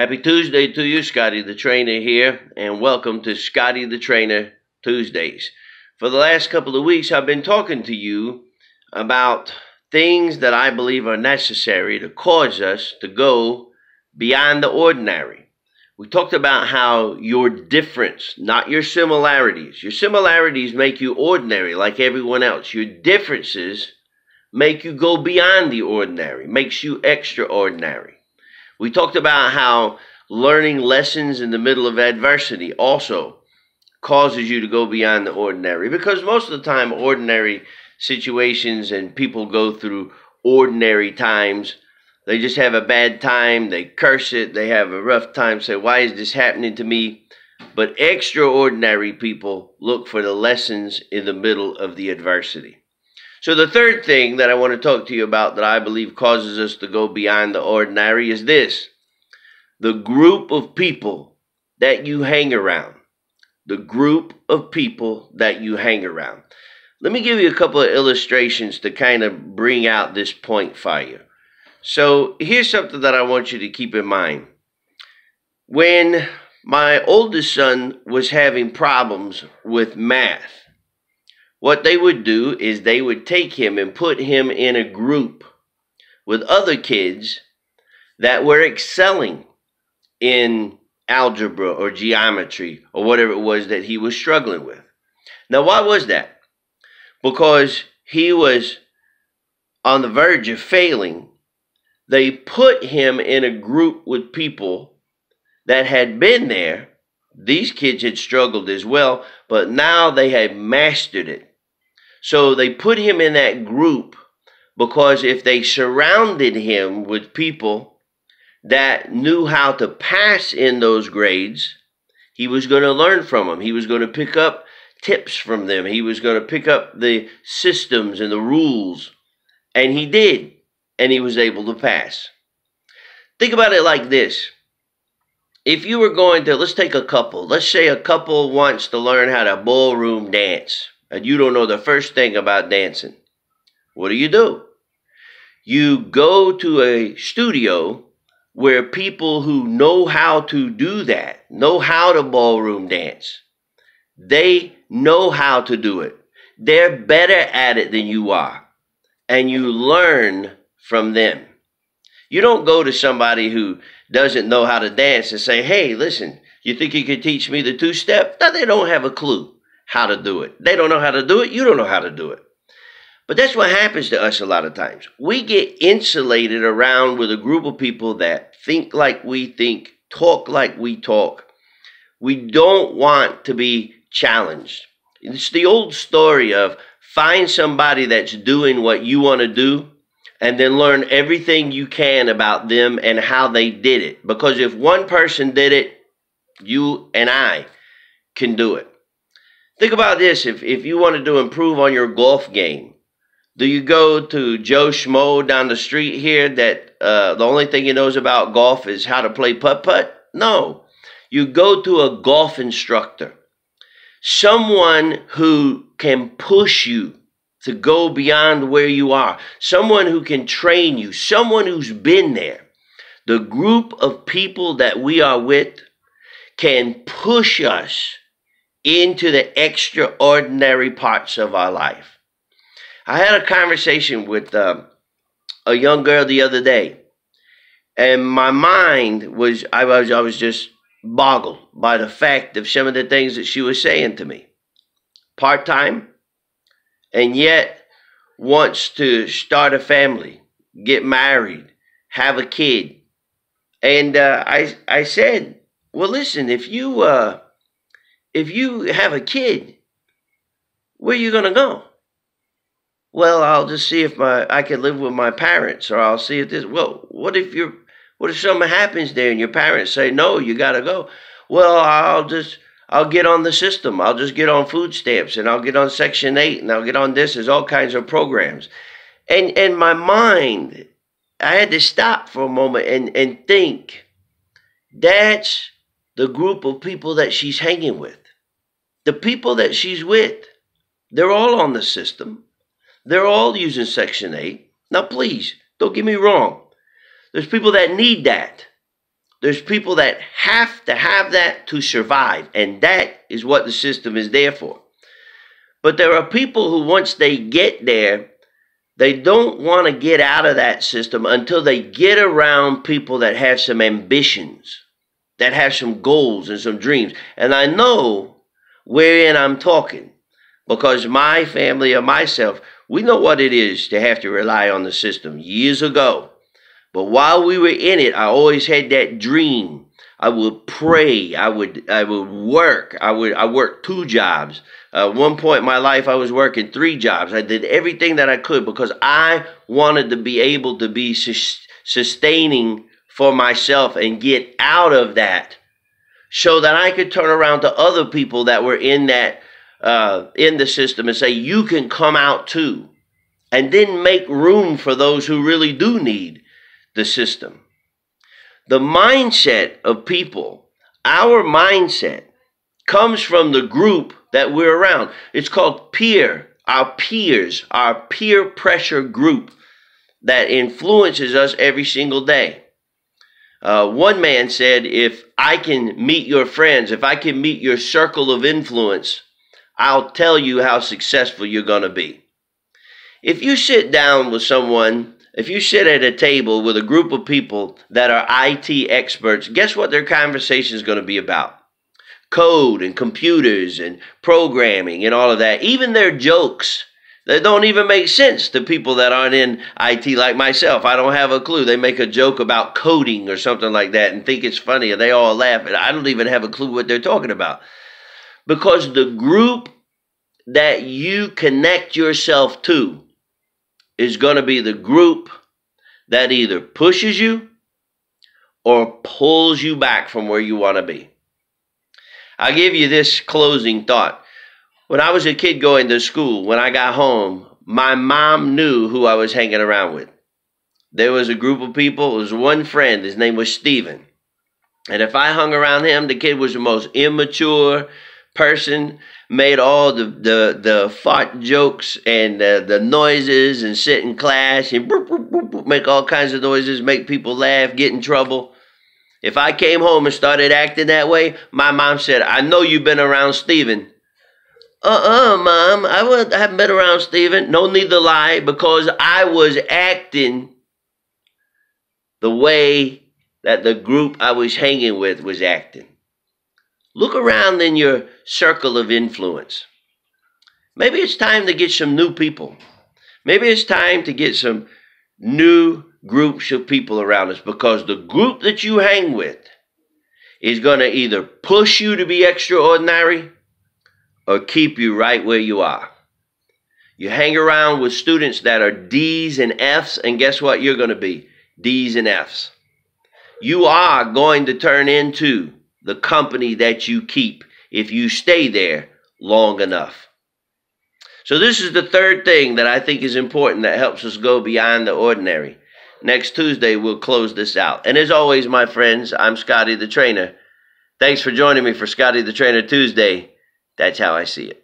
Happy Tuesday to you, Scotty the Trainer here, and welcome to Scotty the Trainer Tuesdays. For the last couple of weeks, I've been talking to you about things that I believe are necessary to cause us to go beyond the ordinary. We talked about how your difference, not your similarities. Your similarities make you ordinary like everyone else. Your differences make you go beyond the ordinary, makes you extraordinary. We talked about how learning lessons in the middle of adversity also causes you to go beyond the ordinary, because most of the time ordinary situations and people go through ordinary times. They just have a bad time, they curse it, they have a rough time, say, why is this happening to me? But extraordinary people look for the lessons in the middle of the adversity. So the third thing that I want to talk to you about that I believe causes us to go beyond the ordinary is this: the group of people that you hang around. The group of people that you hang around. Let me give you a couple of illustrations to kind of bring out this point for you. So here's something that I want you to keep in mind. When my oldest son was having problems with math, what they would do is they would take him and put him in a group with other kids that were excelling in algebra or geometry or whatever it was that he was struggling with. Now, why was that? Because he was on the verge of failing. They put him in a group with people that had been there. These kids had struggled as well, but now they had mastered it. So they put him in that group because if they surrounded him with people that knew how to pass in those grades, he was going to learn from them. He was going to pick up tips from them. He was going to pick up the systems and the rules. And he did. And he was able to pass. Think about it like this. If you were going to, let's take a couple. Let's say a couple wants to learn how to ballroom dance. And you don't know the first thing about dancing. What do? You go to a studio where people who know how to do that, know how to ballroom dance, they know how to do it. They're better at it than you are. And you learn from them. You don't go to somebody who doesn't know how to dance and say, hey, listen, you think you could teach me the two-step? No, they don't have a clue how to do it. They don't know how to do it. You don't know how to do it. But that's what happens to us a lot of times. We get insulated around with a group of people that think like we think, talk like we talk. We don't want to be challenged. It's the old story of find somebody that's doing what you want to do and then learn everything you can about them and how they did it. Because if one person did it, you and I can do it. Think about this. If you wanted to improve on your golf game, do you go to Joe Schmo down the street here that the only thing he knows about golf is how to play putt-putt? No. You go to a golf instructor. Someone who can push you to go beyond where you are. Someone who can train you. Someone who's been there. The group of people that we are with can push us into the extraordinary parts of our life. I had a conversation with a young girl the other day, and my mind was, I was just boggled by the fact of some of the things that she was saying to me. Part-time, and yet wants to start a family, get married, have a kid. And I said, well, listen, if you have a kid, where are you going to go? Well, I'll just see if I can live with my parents, or I'll see if this. Well, what if something happens there and your parents say, no, you got to go? Well, I'll get on the system. I'll just get on food stamps, and I'll get on Section 8, and I'll get on this. There's all kinds of programs. And my mind, I had to stop for a moment and think, that's the group of people that she's hanging with. The people that she's with, they're all on the system. They're all using Section 8. Now, please, don't get me wrong. There's people that need that. There's people that have to have that to survive, and that is what the system is there for. But there are people who, once they get there, they don't want to get out of that system until they get around people that have some ambitions, that have some goals and some dreams. And I know wherein I'm talking, because my family and myself, we know what it is to have to rely on the system years ago. But while we were in it, I always had that dream. I would pray. I would work. I worked 2 jobs. At one point in my life, I was working 3 jobs. I did everything that I could because I wanted to be able to be sustaining for myself and get out of that, so that I could turn around to other people that were in that in the system and say, you can come out too, and then make room for those who really do need the system. The mindset of people, our mindset, comes from the group that we're around. It's called our peers, our peer pressure group that influences us every single day. One man said, if I can meet your friends, if I can meet your circle of influence, I'll tell you how successful you're going to be. If you sit down with someone, if you sit at a table with a group of people that are IT experts, guess what their conversation is going to be about? Code and computers and programming and all of that. Even their jokes that don't even make sense to people that aren't in IT like myself. I don't have a clue. They make a joke about coding or something like that and think it's funny, and they all laugh, and I don't even have a clue what they're talking about. Because the group that you connect yourself to is going to be the group that either pushes you or pulls you back from where you want to be. I'll give you this closing thought. When I was a kid going to school, when I got home, my mom knew who I was hanging around with. There was a group of people. There was one friend. His name was Steven. And if I hung around him, the kid was the most immature person, made all the fart jokes and the noises, and sit in class and boop, boop, boop, boop, make all kinds of noises, make people laugh, get in trouble. If I came home and started acting that way, my mom said, I know you've been around Steven. Mom, I haven't been around Steven. No need to lie, because I was acting the way that the group I was hanging with was acting. Look around in your circle of influence. Maybe it's time to get some new people. Maybe it's time to get some new groups of people around us, because the group that you hang with is going to either push you to be extraordinary or keep you right where you are. You hang around with students that are D's and F's, and guess what you're going to be? D's and F's. You are going to turn into the company that you keep if you stay there long enough. So this is the third thing that I think is important that helps us go beyond the ordinary. Next Tuesday, we'll close this out. And as always, my friends, I'm Scotty the Trainer. Thanks for joining me for Scotty the Trainer Tuesday. That's how I see it.